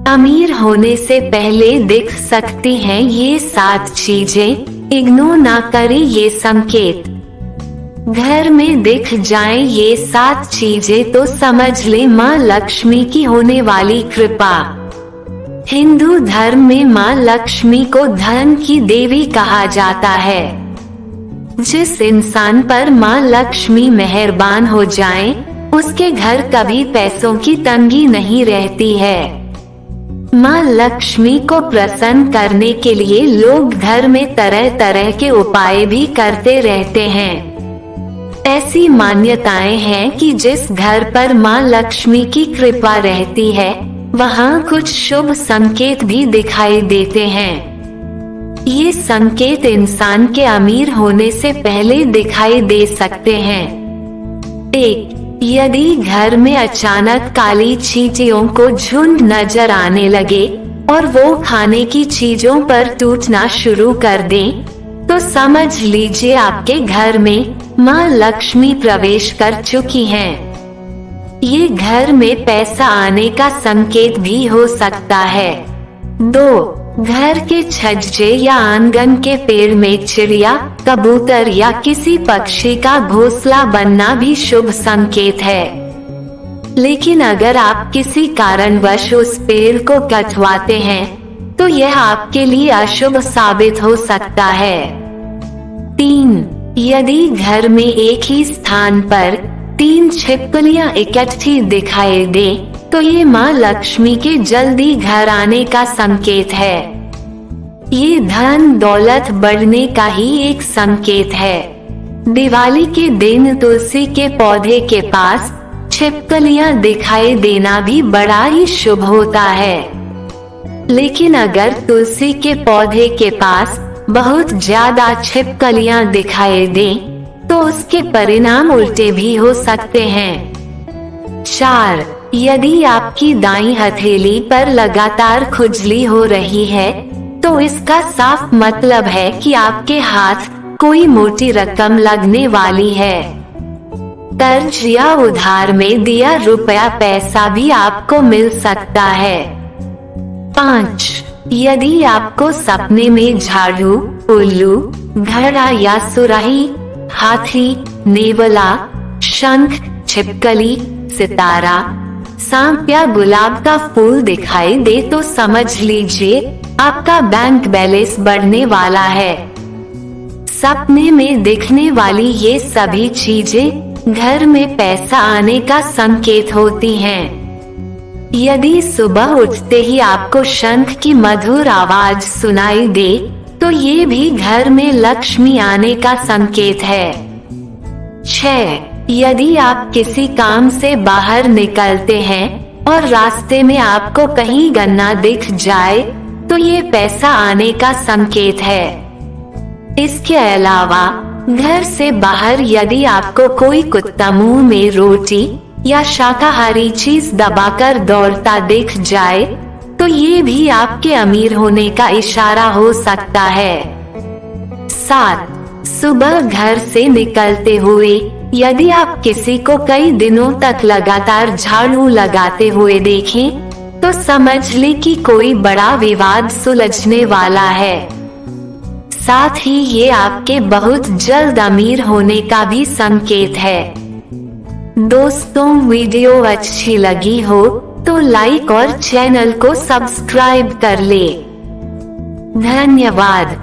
अमीर होने से पहले दिख सकती हैं ये 7 चीजें, इग्नोर ना करें ये संकेत। घर में दिख जाएं ये 7 चीजें तो समझ ले माँ लक्ष्मी की होने वाली कृपा। हिंदू धर्म में माँ लक्ष्मी को धन की देवी कहा जाता है। जिस इंसान पर माँ लक्ष्मी मेहरबान हो जाएं, उसके घर कभी पैसों की तंगी नहीं रहती है। माँ लक्ष्मी को प्रसन्न करने के लिए लोग घर में तरह तरह के उपाय भी करते रहते हैं। ऐसी मान्यताएं हैं कि जिस घर पर माँ लक्ष्मी की कृपा रहती है, वहाँ कुछ शुभ संकेत भी दिखाई देते हैं। ये संकेत इंसान के अमीर होने से पहले दिखाई दे सकते हैं। 1. यदि घर में अचानक काली चींटियों को झुंड नजर आने लगे और वो खाने की चीजों पर टूटना शुरू कर दें, तो समझ लीजिए आपके घर में माँ लक्ष्मी प्रवेश कर चुकी हैं। ये घर में पैसा आने का संकेत भी हो सकता है। 2. घर के छज्जे या आंगन के पेड़ में चिड़िया, कबूतर या किसी पक्षी का घोंसला बनना भी शुभ संकेत है। लेकिन अगर आप किसी कारणवश उस पेड़ को कटवाते हैं, तो यह आपके लिए अशुभ साबित हो सकता है। 3. यदि घर में एक ही स्थान पर 3 छिपकलियां इकट्ठी दिखाई दे, तो ये माँ लक्ष्मी के जल्दी घर आने का संकेत है। ये धन दौलत बढ़ने का ही एक संकेत है। दिवाली के दिन तुलसी के पौधे के पास छिपकलियां दिखाई देना भी बड़ा ही शुभ होता है। लेकिन अगर तुलसी के पौधे के पास बहुत ज्यादा छिपकलियां दिखाई दें, तो उसके परिणाम उल्टे भी हो सकते हैं। 4. यदि आपकी दाईं हथेली पर लगातार खुजली हो रही है, तो इसका साफ मतलब है कि आपके हाथ कोई मोटी रकम लगने वाली है। कर्ज या उधार में दिया रुपया पैसा भी आपको मिल सकता है। 5. यदि आपको सपने में झाड़ू, उल्लू, घड़ा या सुराही, हाथी, नेवला, शंख, छिपकली, सितारा, सांप या गुलाब का फूल दिखाई दे, तो समझ लीजिए आपका बैंक बैलेंस बढ़ने वाला है। सपने में दिखने वाली ये सभी चीजें घर में पैसा आने का संकेत होती हैं। यदि सुबह उठते ही आपको शंख की मधुर आवाज सुनाई दे, तो ये भी घर में लक्ष्मी आने का संकेत है। 6. यदि आप किसी काम से बाहर निकलते हैं और रास्ते में आपको कहीं गन्ना दिख जाए, तो ये पैसा आने का संकेत है। इसके अलावा घर से बाहर यदि आपको कोई कुत्ता मुंह में रोटी या शाकाहारी चीज दबाकर दौड़ता दिख जाए, तो ये भी आपके अमीर होने का इशारा हो सकता है। 7. सुबह घर से निकलते हुए यदि आप किसी को कई दिनों तक लगातार झाड़ू लगाते हुए देखें, तो समझ ले कि कोई बड़ा विवाद सुलझने वाला है। साथ ही ये आपके बहुत जल्द अमीर होने का भी संकेत है। दोस्तों, वीडियो अच्छी लगी हो तो लाइक और चैनल को सब्सक्राइब कर ले। धन्यवाद।